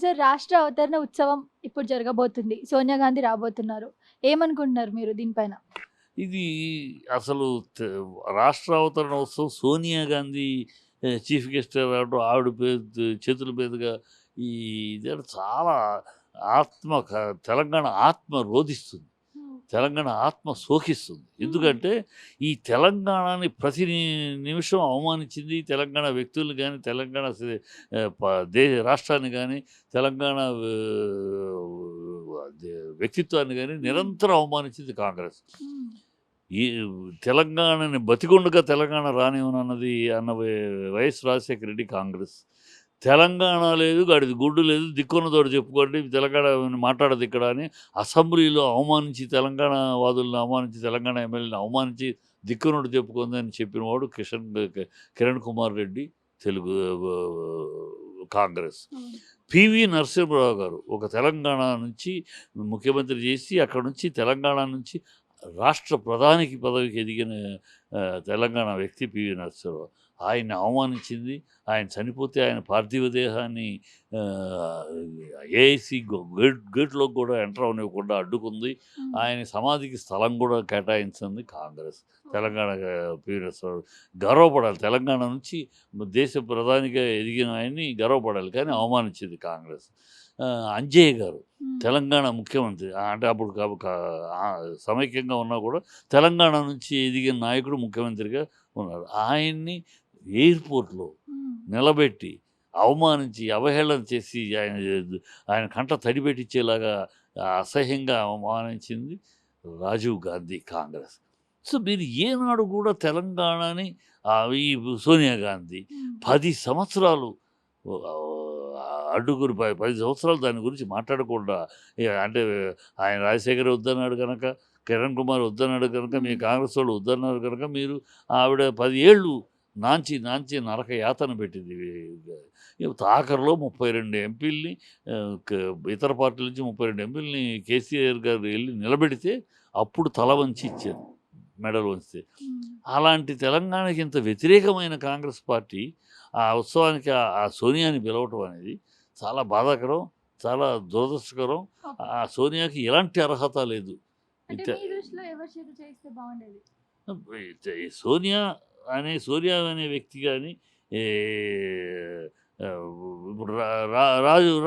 Sir రాష్ట్ర అవతరణ ఉత్సవం ఇప్పుడు జరగబోతుంది. సోనియా గాంధీ రాబోతున్నారు. ఏమనుకుంటున్నారు మీరు దీనిపైన? ఇది అసలు తె రాష్ట్ర అవతరణ ఉత్సవం సోనియా గాంధీ చీఫ్ గెస్ట్‌గా రావడం, ఆవిడ చేతుల మీదుగా ఈ ఇదేదో చాలా ఆత్మ క తెలంగాణ ఆత్మ రోదిస్తుంది. హ్మ్. తెలంగాణ ఆత్మ శోకిస్తుంది. హ్మ్. ఎందుకంటే, ఈ తెలంగాణని ప్రతి నిమిషం అవమానించింది. తెలంగాణ వ్యక్తుల్ని గాని, తెలంగాణ రాష్ట్రాన్ని గాని, తెలంగాణ వ్యక్తిత్వాన్ని గాని హ్మ్. నిరంతరం అవమానించింది కాంగ్రెస్. హ్మ్. ఈ తెలంగాణని బతికుండగా తెలంగాణ రానివ్వనన్నది అన్న వైఎస్ రాజశేఖర రెడ్డి కాంగ్రెస్. తెలంగాణ లేదు, గాడిద గుడ్డు లేదు, దిక్కున్నతోటి చెప్పుకోండి, తెలంగాణ మాట్లాడదు ఇక్కడ అని అసెంబ్లీలో అవమానించి, తెలంగాణ వాదులను అవమానించి, తెలంగాణ ఎమ్మెల్యేని అవమానించి, దిక్కున్నట్టు చెప్పుకుంది అని చెప్పినవాడు కిరణ్ కుమార్ రెడ్డి తెలుగు కాంగ్రెస్. అవును. పివి నరసింహరావు గారు ఒక తెలంగాణ నుంచి ముఖ్యమంత్రి చేసి, అక్కడి నుంచి తెలంగాణ నుంచి రాష్ట్ర ప్రధానికి పదవికి ఎదిగిన తెలంగాణ వ్యక్తి పివి నరసింహరావు. ఆయన్ని అవమానించింది. ఆయన చనిపోతే ఆయన పార్థివ దేహాన్ని ఏఐసీ గేట్‌లోకి కూడా ఎంటర్ అవ్వనివ్వకుండా అడ్డుకుంది. హ్మ్. ఆయన సమాధికి స్థలం కూడా కేటాయించింది కాంగ్రెస్. ఓకే. తెలంగాణ పివి నరసింహరావు గర్వపడాలి. తెలంగాణ నుంచి దేశ ప్రధానిగా ఎదిగిన ఆయన్ని గర్వపడాలి. కానీ హ్మ్. అవమానించింది కాంగ్రెస్. అంజయ్య గారు హ్మ్. తెలంగాణ ముఖ్యమంత్రి. అంటే అప్పుడు సమైక్యంగా ఉన్నా కూడా తెలంగాణ నుంచి ఎదిగిన నాయకుడు ముఖ్యమంత్రిగా ఉన్నారు. ఆయన్ని ఎయిర్‌పోర్ట్‌లో హ్మ్. నిలబెట్టి, అవమానించి, అవహేళన చేసి ఆయన కంట తడి పెట్టించేలాగా అసహ్యంగా అవమానించింది రాజీవ్ గాంధీ కాంగ్రెస్. సో, మీరు ఏనాడు కూడా తెలంగాణని ఈ సోనియా గాంధీ హ్మ్. 10 సంవత్సరాలు అడ్డుగురి 10 సంవత్సరాలు దాని గురించి మాట్లాడకుండా అంటే ఆయన రాజశేఖర్ వద్దన్నాడు గనక, కిరణ్ కుమార్ వద్దన్నాడు గనక, మీ హ్మ్. కాంగ్రెస్ వాళ్ళు వద్దన్నారు గనక మీరు ఆవిడ 10 ఏళ్ళు నాంచి, నాంచి నరక యాతన పెట్టింది. ఆఖరిలో 32 ఎంపీలని ఇతర పార్టీల నుంచి 32 ఎంపీలని కేసీఆర్ గారు ఎళ్లి నిలబెడితే అప్పుడు తల వంచి ఇచ్చారు. మెడలు వంచితే. హ్మ్. అలాంటి తెలంగాణకి ఇంత వ్యతిరేకమైన కాంగ్రెస్ పార్టీ ఆ ఉత్సవానికి ఆ సోనియాని పిలవటం అనేది చాలా బాధాకరం. చాలా దురదృష్టకరం. ఓకే. ఆ సోనియాకి ఎలాంటి అర్హత లేదు. అంటే ఇంత మీ దృష్టిలో ఎవరి చేత చేస్తే బావుండేది? సోనియా అనే వ్యక్తి గాని ఏ ఆహ్, ఇప్పుడు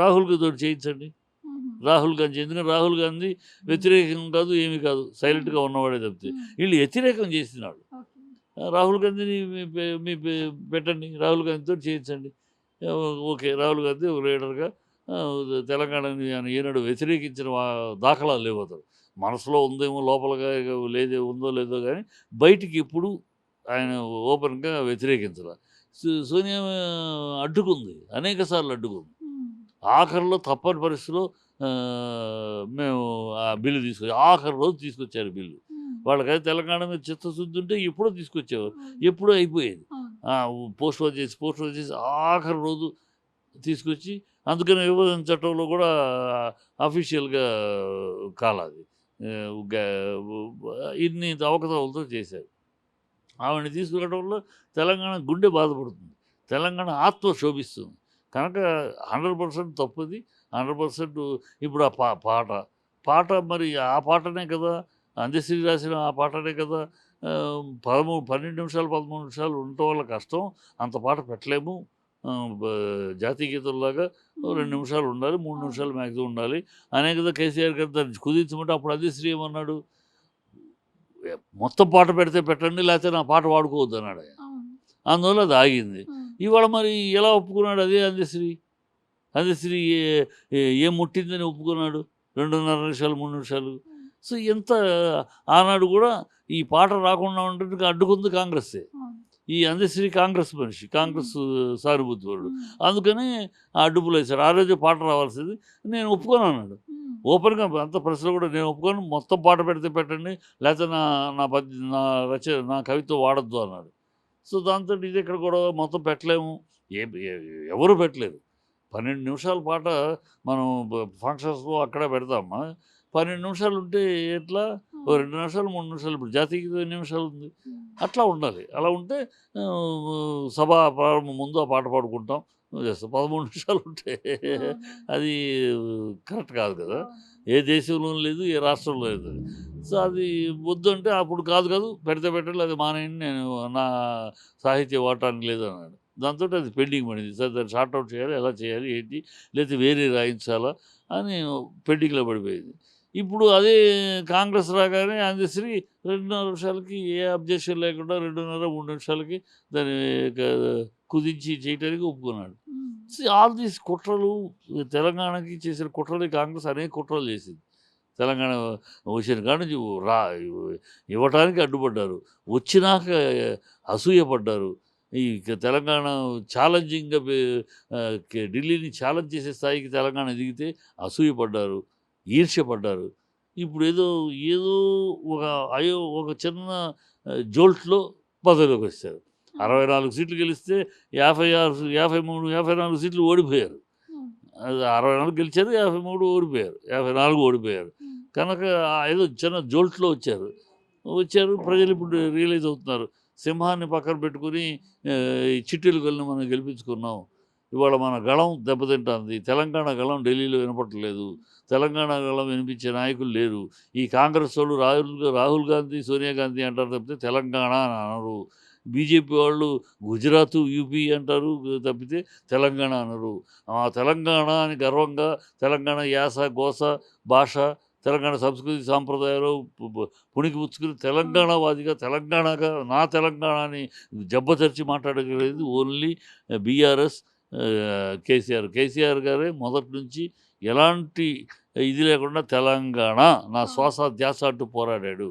రాహుల్ గాంధీతోటి చేయించండి. హుహు. రాహుల్ గాంధీ ఎందుకంటే రాహుల్ గాంధీ వ్యతిరేకం కాదు, ఏమి కాదు. హ్మ్. సైలెంట్‌గా ఉన్నవాడే తప్పితే. హ్మ్. వీళ్ళు వ్యతిరేకం చేసినాడు. ఓకే. రాహుల్ గాంధీని పెట్టండి. రాహుల్ గాంధీతోటి చేయించండి. ఓకే. రాహుల్ గాంధీ ఒక లీడర్‌గా తెలంగాణని ఆయన ఏనాడు వ్యతిరేకించిన దాఖలాలు లేవు అసలు. మనసులో ఉందేమో లోపలగా ఉందో లేదో గానీ బయటికి ఎప్పుడు ఆయన ఓపెన్‌గా వ్యతిరేకించల. సోనియా అడ్డుకుంది. అనేక సార్లు అడ్డుకుంది. హ్మ్. ఆఖరిలో తప్పని పరిస్థితిలో మేము ఆ బిల్లు ఆఖరి రోజు తీసుకొచ్చారు బిల్లు. హ్మ్. వాళ్ళకైతే తెలంగాణ మీద చిత్తశుద్ధి ఉంటే ఎప్పుడో తీసుకొచ్చేవారు. అవును. ఎప్పుడో అయిపోయేది. అవును. ఆ! పోస్ట్‌పోన్ చేసి ఆఖరి రోజు తీసుకొచ్చి అందుకని విభజన చట్టంలో కూడా అఫీషియల్‌గా కాలాది. ఆహ్, గ ఇన్ని అవకతవకలతో చేశారు. ఆవిడని తీసుకురావడంలో తెలంగాణ గుండె బాధపడుతుంది. తెలంగాణ ఆత్మ శోభిస్తుంది. కనుక 100% తప్పుది. 100% ఇప్పుడు ఆ పాట మరి ఆ పాటనే కదా! అందశ్రీ రాసిన ఆ పాటనే కదా! 12 నిమిషాలు, 13 నిమిషాలు ఉండటం వల్ల కష్టం. అంత పాట పెట్టలేము. ఆహ్, బ జాతీయ గీతంలాగా ఓ 2 హ్మ్. నిమిషాలు ఉండాలి. 3 అవును. నిమిషాలు మాక్సిమం ఉండాలి. అనే కదా కేసీఆర్ గారు దాన్ని కుదించమంటే అప్పుడు అందశ్రీ ఏమన్నాడు? మొత్తం పాట పెడితే పెట్టండి. లేకపోతే నా పాట వాడుకోవద్దన్నాడాయన. అవును. అందువల్ల అది ఆగింది. హ్మ్. ఇవాళ మరి ఎలా ఒప్పుకున్నాడు అదే అందశ్రీ? అందశ్రీ ఏం ముట్టిందని ఒప్పుకున్నాడు. 2:30 నిమిషాలు, 3 నిమిషాలు. హ్మ్. సో, ఆనాడు గూడా ఈ పాట రాకుండా ఉండడానికి అడ్డుకుంది కాంగ్రెస్సే. అవును. ఈ అందశ్రీ కాంగ్రెస్ మనిషి. హ్మ్. కాంగ్రెస్ సానుభూతిపరుడు. హ్మ్. అందుకని ఆ అడ్డుపులేసాడు. ఆ రోజే పాట రావాల్సింది. నేను ఒప్పుకోనన్నాడు. హ్మ్. ఓపెన్‌గా అంత ప్రెస్‌లో కూడా నేను ఒప్పుకోను. మొత్తం పాట పెడితే పెట్టండి. లేకపోతే నా నా పద్ నా నా కవిత్వం వాడొద్దు అన్నాడు. సో, దాంతోటి ఇదెక్కడ గొడవ మొత్తం పెట్టలేము. ఏ ఎ ఎవరు పెట్టలేరు. 12 నిమిషాల పాట మనం ఫంక్షన్స్‌లో అక్కడ పెడతామా? 12 నిమిషాలుంటే ఎట్లా? ఓ అవును. 2 నిమిషాలు, 3 నిమిషాలు ఇప్పుడు జాతీయ గీతం ఎన్ని నిమిషాలుంది? హ్మ్. అట్లా ఉండాలి. అలా ఉంటే సభ ప్రారంభం ముందు ఆ పాట పాడుకుంటాం. చేస్తాం. 13 నిమిషాలు ఉంటే అది కరెక్ట్ కాదు కదా. ఏ దేశంలోనూ లేదు, ఏ రాష్ట్రంలో లేదు. సో అది వద్దు అంటే అప్పుడు కాదు పెడితే పెట్టండి, అది మానేయండి, నేను నా సాహిత్య వాటానికి లేదు అన్నాడు. దాంతో అది పెండింగ్ పడింది. సార్ దాన్ని షార్ట్ అవుట్ చేయాలి, ఎలా చేయాలి ఏంటి, లేకపోతే వేరే రాయించాలా అని పెండింగ్లో పడిపోయింది. ఇప్పుడు అదే కాంగ్రెస్ రాగానే అందశ్రీ 2.5 నిమిషాలకి ఏ అబ్జెక్షన్ లేకుండా 2.5-3 నిమిషాలకి దాన్ని కుదించి చేయటానికి ఒప్పుకున్నాడు. ఆల్ దీస్ కుట్రలు తెలంగాణకి చేసిన కుట్రలు కాంగ్రెస్ అనేక కుట్రలు చేసింది. తెలంగాణ వచ్చిన కాడ నుంచి ఇవ్వటానికి అడ్డుపడ్డారు, వచ్చినాక అసూయపడ్డారు. ఈ తెలంగాణ ఛాలెంజింగ్గా ఢిల్లీని ఛాలెంజ్ చేసే స్థాయికి తెలంగాణ ఎదిగితే అసూయపడ్డారు, ఈర్ష్యపడ్డారు. ఇప్పుడు ఏదో ఒక చిన్న జోల్ట్లో పదవిలోకి వచ్చారు. 64 సీట్లు గెలిస్తే 54 సీట్లు ఓడిపోయారు. 64 గెలిచారు, 53 ఓడిపోయారు, 54 ఓడిపోయారు. కనుక ఏదో చిన్న జోల్ట్లో వచ్చారు. ప్రజలు ఇప్పుడు రియలైజ్ అవుతున్నారు, సింహాన్ని పక్కన పెట్టుకుని ఈ చిట్టీలు గల్ని మనం గెలిపించుకున్నాం. ఇవాళ మన గళం దెబ్బతింటుంది. తెలంగాణ గళం ఢిల్లీలో వినపడలేదు. తెలంగాణ గళం వినిపించే నాయకులు లేరు. ఈ కాంగ్రెస్ వాళ్ళు రాహుల్ గాంధీ, సోనియా గాంధీ అంటారు తప్పితే తెలంగాణ అని అనరు. బీజేపీ వాళ్ళు గుజరాత్, యూపీ అంటారు తప్పితే తెలంగాణ అనరు. తెలంగాణ అని గర్వంగా తెలంగాణ యాస, గోస, భాష, తెలంగాణ సంస్కృతి సాంప్రదాయాలు పుణికి పుచ్చుకుని తెలంగాణవాదిగా, తెలంగాణగా నా తెలంగాణ అని జబ్బతరిచి మాట్లాడగలిగేది ఓన్లీ బీఆర్ఎస్, కేసీఆర్ గారే మొదటి నుంచి ఎలాంటి ఇది లేకుండా తెలంగాణ నా శ్వాస ధ్యాస అంటూ పోరాడాడు.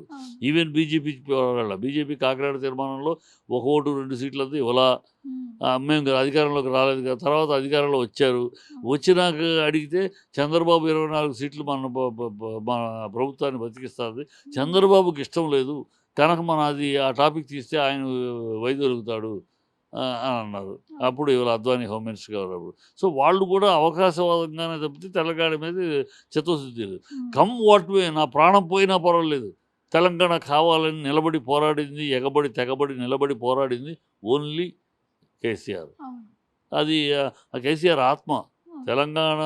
ఈవెన్ బీజేపీ పోరాడాల. బీజేపీ కాకినాడ తీర్మానంలో 1 ఓటు 2 సీట్లు అంతా ఇవ్వలా. మేము అధికారంలోకి రాలేదు కదా. తర్వాత అధికారంలో వచ్చారు. వచ్చినాక అడిగితే చంద్రబాబు 24 సీట్లు మన ప్రభుత్వాన్ని బతికిస్తుంది, చంద్రబాబుకి ఇష్టం లేదు కనుక అది ఆ టాపిక్ తీస్తే ఆయన వైదొలుగుతాడు అని అన్నారు. అప్పుడు ఇవాళ అద్వానీ హోమ్ మినిస్టర్ గారు అప్పుడు. సో వాళ్ళు కూడా అవకాశవాదంగానే తప్పితే తెలంగాణ మీద చిత్తశుద్ధి లేదు. కమ్ వాట్ వే, నా ప్రాణం పోయినా పర్వాలేదు, తెలంగాణ కావాలని నిలబడి పోరాడింది, ఎగబడి తెగబడి నిలబడి పోరాడింది ఓన్లీ కేసీఆర్. అది కేసీఆర్ ఆత్మ, తెలంగాణ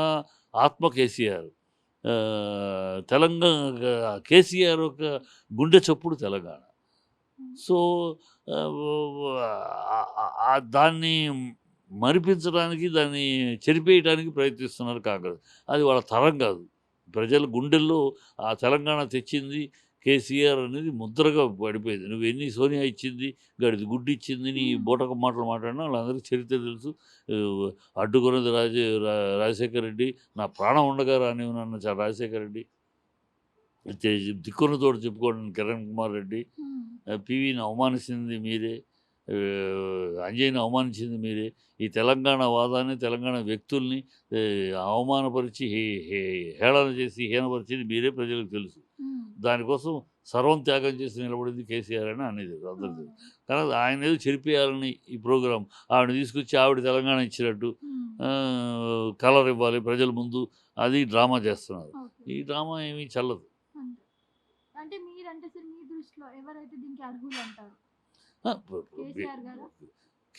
ఆత్మ కేసీఆర్. కేసీఆర్ ఒక గుండె చప్పుడు తెలంగాణ. సో దాన్ని మరిపించడానికి, దాన్ని చెరిపేయడానికి ప్రయత్నిస్తున్నారు కాంగ్రెస్. అది వాళ్ళ తరం కాదు. ప్రజల గుండెల్లో ఆ తెలంగాణ తెచ్చింది కేసీఆర్ అనేది ముద్రగా పడిపోయింది. నువ్వు ఎన్ని సోనియా ఇచ్చింది, గడిది గుడ్డు ఇచ్చింది, నీ బూటక మాటలు మాట్లాడినా వాళ్ళందరికీ చరిత్ర తెలుసు. అడ్డుకున్నది రాజశేఖర రెడ్డి, నా ప్రాణం ఉండగా రానివ్వనన్న రాజశేఖర రెడ్డి, దిక్కున్న తోడు చెప్పుకోండి కిరణ్ కుమార్ రెడ్డి, పివిని అవమానించింది మీరే, అంజయ్యని అవమానించింది మీరే. ఈ తెలంగాణ వాదాన్ని, తెలంగాణ వ్యక్తుల్ని అవమానపరిచి హేళన చేసి హీనపరిచింది మీరే, ప్రజలకు తెలుసు. దానికోసం సర్వం త్యాగం చేసి నిలబడింది కేసీఆర్ అని అనేది అందరికీ. కానీ ఆయన ఏదో చెరిపేయాలని ఈ ప్రోగ్రాం, ఆవిడ తీసుకొచ్చి ఆవిడ తెలంగాణ ఇచ్చినట్టు కలర్ ఇవ్వాలి ప్రజల ముందు, అది డ్రామా చేస్తున్నారు. ఈ డ్రామా ఏమీ చల్లదు. అంటే మీరంటే సార్ మీ దృష్టిలో ఎవరైతే దీనికి అర్హులు అంటారు?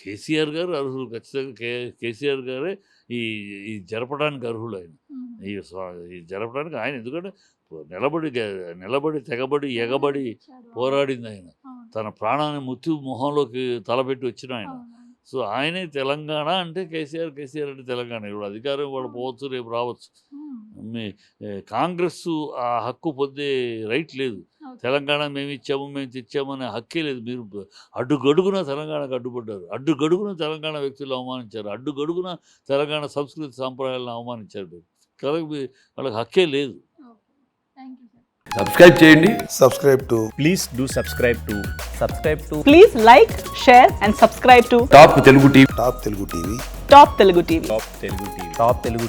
కేసీఆర్ గారు అర్హులు, ఖచ్చితంగా కేసీఆర్ గారే ఈ జరపడానికి అర్హులు. ఆయన ఈ జరపడానికి ఆయన, ఎందుకంటే నిలబడి తెగబడి ఎగబడి పోరాడింది ఆయన. తన ప్రాణాన్ని మొహంలోకి తలపెట్టి వచ్చిన ఆయన. సో ఆయనే తెలంగాణ అంటే కేసీఆర్ అంటే తెలంగాణ. ఇప్పుడు అధికారం వాళ్ళు పోవచ్చు, రేపు రావచ్చు. కాంగ్రెస్ ఆ హక్కు పొందే రైట్ లేదు. తెలంగాణ మేము ఇచ్చాము, మేము తెచ్చామనే హక్కే లేదు. మీరు అడ్డుగడుగున తెలంగాణకు అడ్డుపడ్డారు, అడ్డుగడుగున తెలంగాణ వ్యక్తులు అవమానించారు, అడ్డుగడుగున తెలంగాణ సంస్కృతి సాంప్రదాయాలను అవమానించారు. కాబట్టి వాళ్ళకి హక్కే లేదు. సబ్స్క్రైబ్ చేయండి. Please do subscribe to. Please like, share and subscribe to top Telugu TV. Top Telugu TV. Top Telugu TV.